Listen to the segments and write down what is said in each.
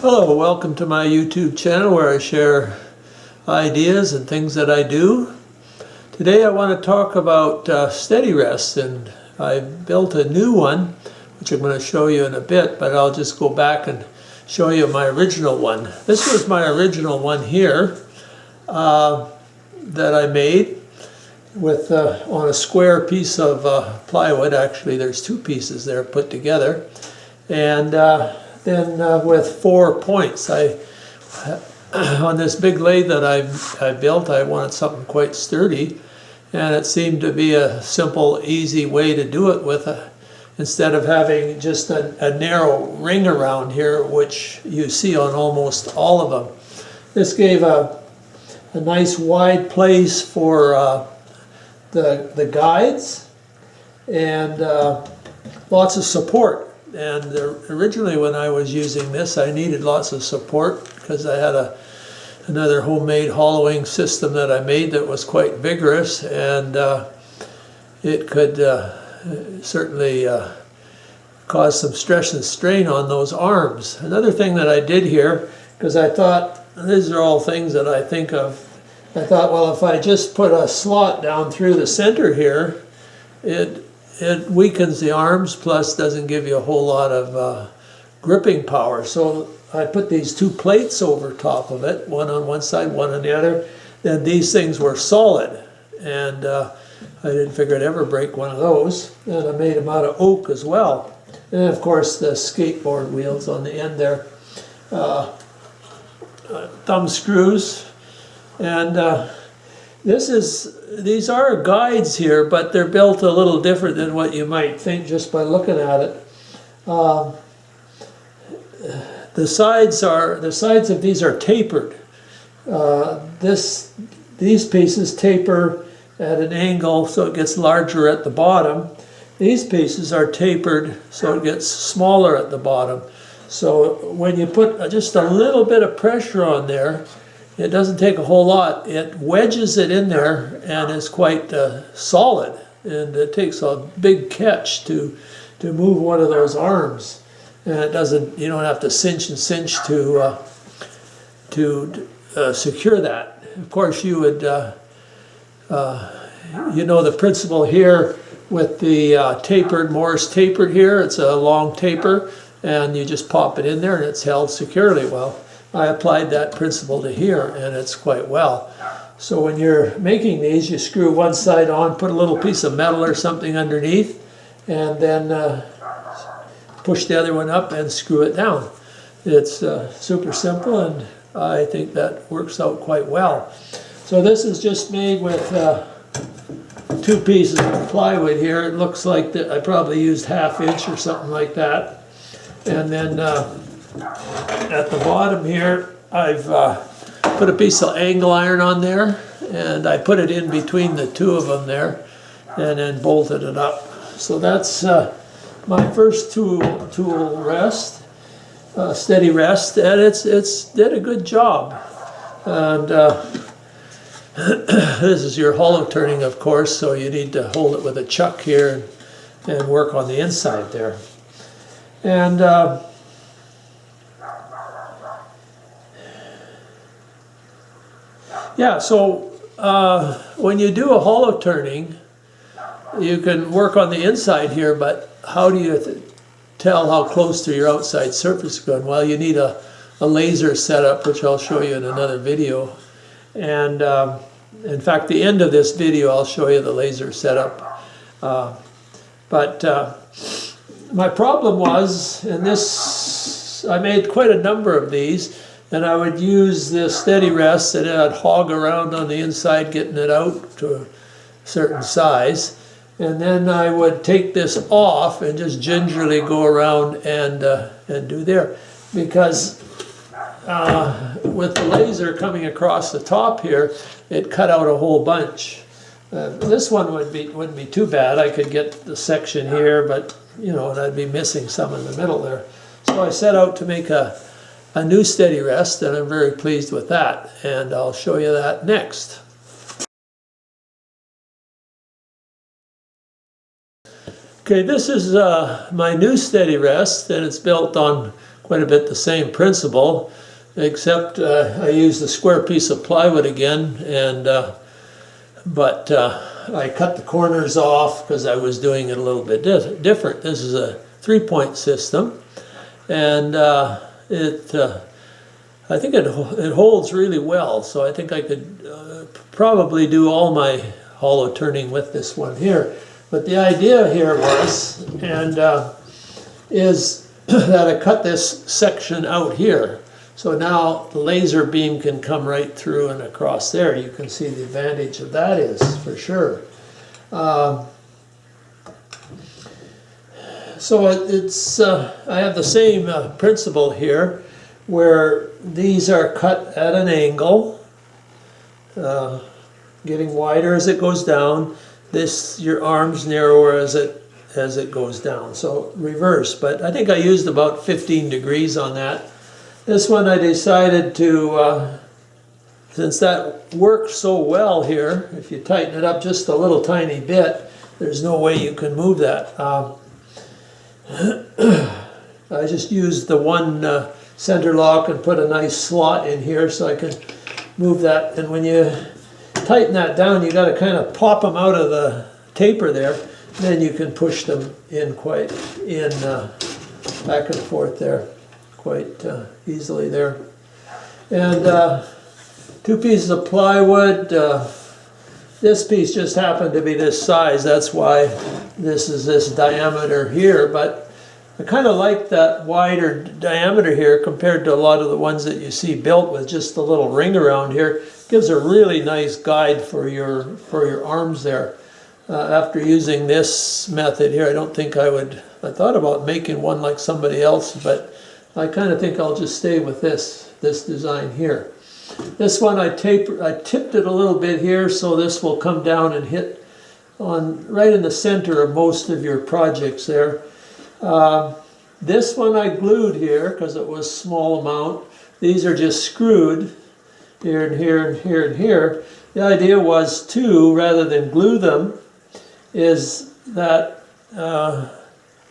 Hello, welcome to my YouTube channel where I share ideas and things that I do. Today I want to talk about steady rests, and I built a new one which I'm going to show you in a bit, but I'll just go back and show you my original one. This was my original one here that I made with on a square piece of plywood. Actually there's two pieces there put together, and then with 4 points. On this big lathe that I built, I wanted something quite sturdy, and it seemed to be a simple, easy way to do it with instead of having just a narrow ring around here, which you see on almost all of them. This gave a nice wide place for the guides and lots of support. And originally when I was using this, I needed lots of support because I had another homemade hollowing system that I made that was quite vigorous, and it could certainly cause some stress and strain on those arms. Another thing that I did here, because I thought, these are all things that I think of, I thought, well, if I just put a slot down through the center here, it weakens the arms, plus doesn't give you a whole lot of gripping power. So I put these two plates over top of it, one on one side, one on the other. Then these things were solid, and I didn't figure I'd ever break one of those. And I made them out of oak as well. And then of course the skateboard wheels on the end there, thumb screws, and these are guides here, but they're built a little different than what you might think just by looking at it. The sides of these are tapered. These pieces taper at an angle so it gets larger at the bottom. These pieces are tapered so it gets smaller at the bottom. So when you put just a little bit of pressure on there, it doesn't take a whole lot. It wedges it in there and is quite solid. And it takes a big catch to move one of those arms. And it doesn't. You don't have to cinch and cinch to secure that. Of course, you would. You know the principle here with the tapered Morse tapered here. It's a long taper, and you just pop it in there, and it's held securely. Well, I applied that principle to here, and it's quite well. So when you're making these, you screw one side on, put a little piece of metal or something underneath, and then push the other one up and screw it down. It's super simple, and I think that works out quite well. So this is just made with 2 pieces of plywood here. It looks like that I probably used 1/2 inch or something like that. And then at the bottom here, I've put a piece of angle iron on there, and I put it in between the two of them there, and then bolted it up. So that's my first tool rest, steady rest, and it's did a good job. And this is your hollow turning, of course, so you need to hold it with a chuck here and work on the inside there. And yeah, so when you do a hollow turning, you can work on the inside here, but how do you tell how close to your outside surface is going? Well, you need a laser setup, which I'll show you in another video. And in fact, the end of this video, I'll show you the laser setup. But my problem was, and this, I made quite a number of these, and I would use this steady rest, and I'd hog around on the inside getting it out to a certain size. And then I would take this off and just gingerly go around and do there. Because with the laser coming across the top here, it cut out a whole bunch. This one wouldn't be too bad. I could get the section here, but you know, and I'd be missing some in the middle there. So I set out to make a new steady rest, and I'm very pleased with that, and I'll show you that next. Okay, this is my new steady rest, and it's built on quite a bit the same principle, except I used a square piece of plywood again, and but I cut the corners off because I was doing it a little bit different. This is a 3-point system, and I think it holds really well, so I think I could probably do all my hollow turning with this one here. But the idea here was, and is that I cut this section out here. So now the laser beam can come right through and across there. You can see the advantage of that is, for sure. So it's I have the same principle here, where these are cut at an angle, getting wider as it goes down. This, your arm's narrower as it goes down. So reverse, but I think I used about 15 degrees on that. This one I decided to, since that works so well here, if you tighten it up just a little tiny bit, there's no way you can move that. I just used the one center lock and put a nice slot in here so I can move that. And when you tighten that down, you got to kind of pop them out of the taper there. Then you can push them in back and forth there quite easily there. And 2 pieces of plywood. This piece just happened to be this size. That's why this is this diameter here. But I kind of like that wider diameter here compared to a lot of the ones that you see built with just a little ring around here. Gives a really nice guide for your arms there. After using this method here, I don't think I thought about making one like somebody else, but I kind of think I'll just stay with this design here. This one I tipped it a little bit here, so this will come down and hit on right in the center of most of your projects there. This one I glued here because it was a small amount. These are just screwed here and here and here and here. The idea was to, rather than glue them, is that,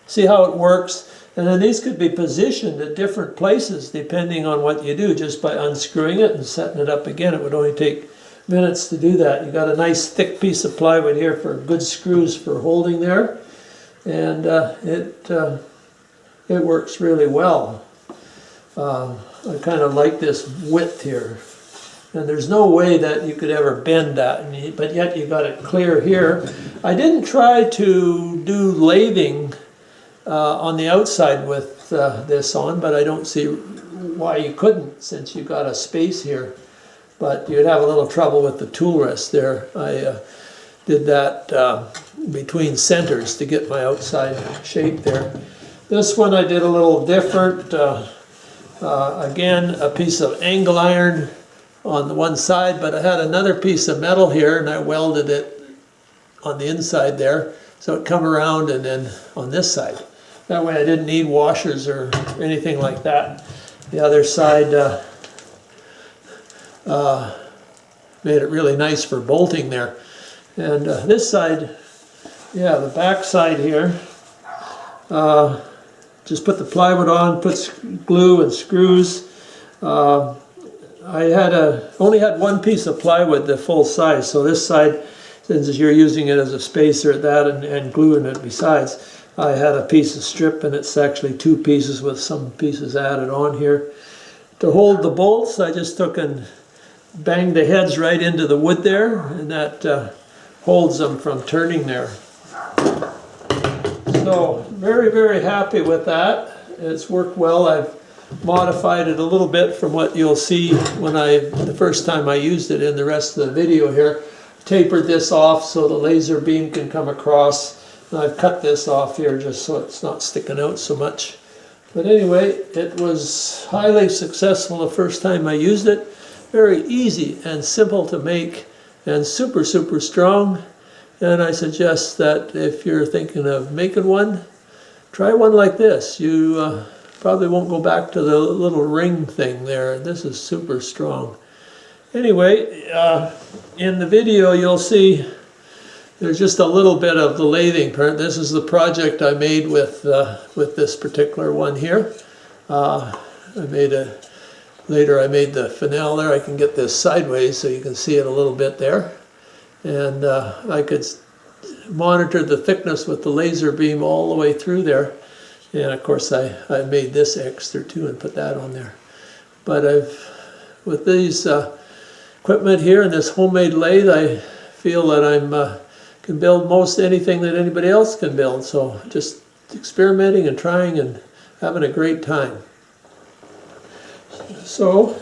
see how it works? And then these could be positioned at different places depending on what you do, just by unscrewing it and setting it up again. It would only take minutes to do that. You got a nice thick piece of plywood here for good screws for holding there, and it works really well. I kind of like this width here, and there's no way that you could ever bend that, but yet you got it clear here. I didn't try to do lathing on the outside with this on, but I don't see why you couldn't, since you got a space here. But you'd have a little trouble with the tool rest there. I did that between centers to get my outside shape there. This one I did a little different. Again, a piece of angle iron on the one side, but I had another piece of metal here and I welded it on the inside there, so it come around and then on this side. That way I didn't need washers or anything like that. The other side made it really nice for bolting there. And this side, yeah, the back side here, just put the plywood on, put glue and screws. I only had one piece of plywood, the full size, so this side, since you're using it as a spacer at that and gluing it besides, I had a piece of strip, and it's actually 2 pieces with some pieces added on here. To hold the bolts, I just took and banged the heads right into the wood there, and that holds them from turning there. So very, very happy with that. It's worked well. I've modified it a little bit from what you'll see when the first time I used it in the rest of the video here. Tapered this off so the laser beam can come across. And I've cut this off here just so it's not sticking out so much. But anyway, it was highly successful the first time I used it. Very easy and simple to make and super, super strong. And I suggest that if you're thinking of making one, try one like this. You probably won't go back to the little ring thing there. This is super strong. Anyway, in the video you'll see there's just a little bit of the lathing part. This is the project I made with this particular one here. Later I made the finale there. I can get this sideways so you can see it a little bit there. And I could monitor the thickness with the laser beam all the way through there. And of course I made this extra too and put that on there. But with these equipment here and this homemade lathe, I feel that I can build most anything that anybody else can build. So just experimenting and trying and having a great time. So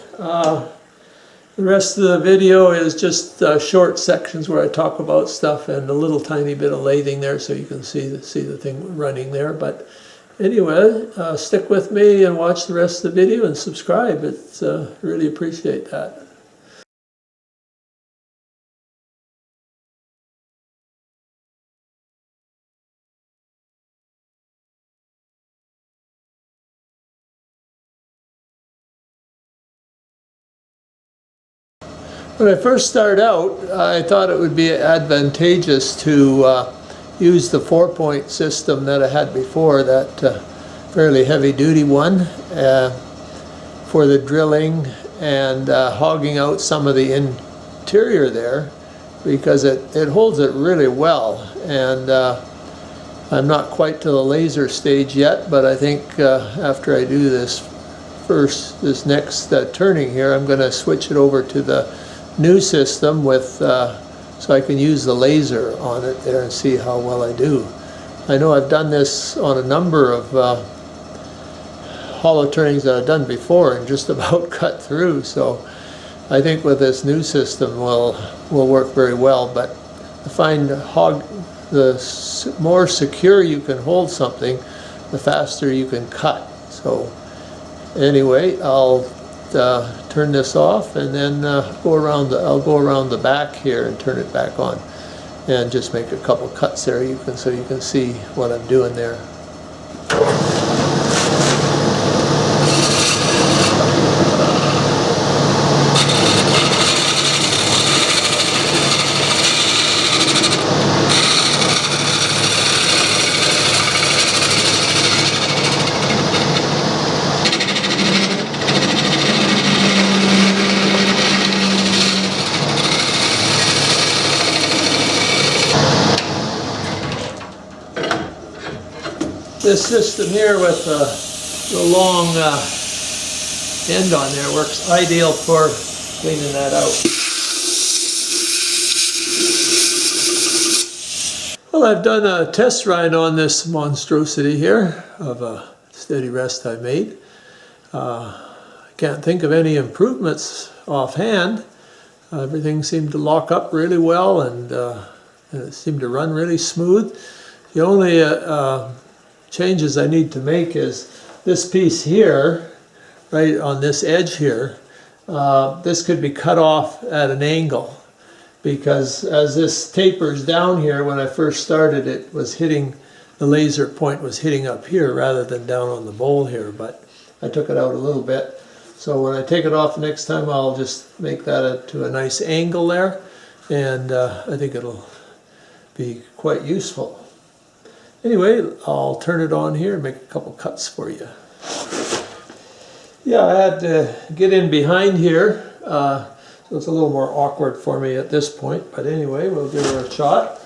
the rest of the video is just short sections where I talk about stuff and a little tiny bit of lathing there so you can see the thing running there. But anyway, stick with me and watch the rest of the video and subscribe. It's really appreciate that. When I first started out, I thought it would be advantageous to use the 4-point system that I had before, that fairly heavy-duty one, for the drilling and hogging out some of the interior there, because it holds it really well. And I'm not quite to the laser stage yet, but I think after I do this next turning here, I'm going to switch it over to the new system with so I can use the laser on it there and see how well I do. I know I've done this on a number of hollow turnings that I've done before and just about cut through, so I think with this new system will work very well. But I find the more secure you can hold something, the faster you can cut. So anyway, I'll turn this off and then I'll go around the back here and turn it back on and just make a couple cuts there so you can see what I'm doing there. This system here with the long end on there works ideal for cleaning that out. Well, I've done a test ride on this monstrosity here of a steady rest I made. I can't think of any improvements offhand. Everything seemed to lock up really well and it seemed to run really smooth. The only changes I need to make is this piece here, right on this edge here. This could be cut off at an angle, because as this tapers down here, when I first started, it was hitting, the laser point was hitting up here rather than down on the bowl here, but I took it out a little bit. So when I take it off next time, I'll just make that to a nice angle there, and I think it'll be quite useful. Anyway, I'll turn it on here and make a couple cuts for you. Yeah, I had to get in behind here, so it's a little more awkward for me at this point, but anyway, we'll give her a shot.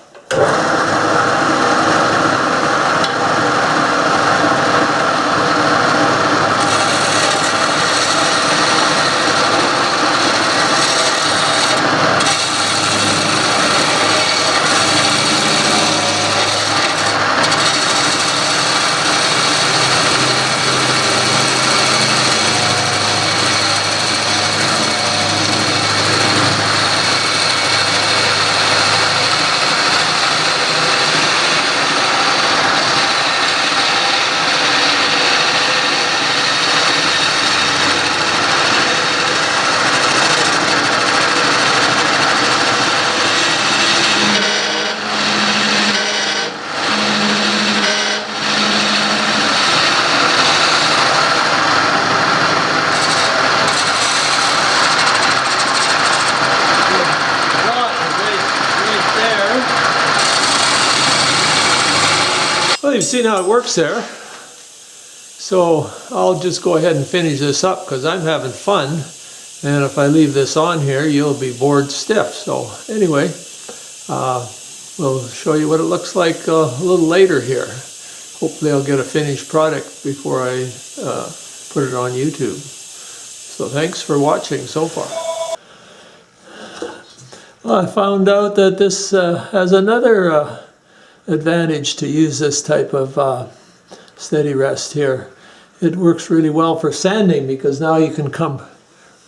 Well, you've seen how it works there. So I'll just go ahead and finish this up because I'm having fun. And if I leave this on here, you'll be bored stiff. So anyway, we'll show you what it looks like a little later here. Hopefully I'll get a finished product before I put it on YouTube. So thanks for watching so far. Well, I found out that this has another advantage to use this type of steady rest here. It works really well for sanding because now you can come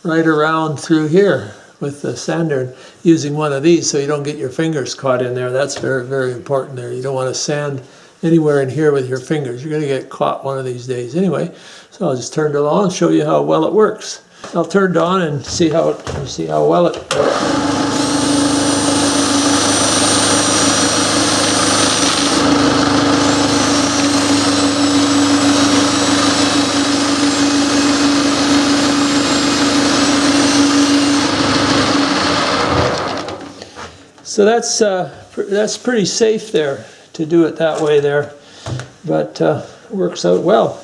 right around through here with the sander using one of these so you don't get your fingers caught in there. That's very, very important there. You don't want to sand anywhere in here with your fingers. You're going to get caught one of these days. Anyway, so I'll just turn it on and show you how well it works. I'll turn it on and see how well it works. So that's pretty safe there to do it that way there, but works out well.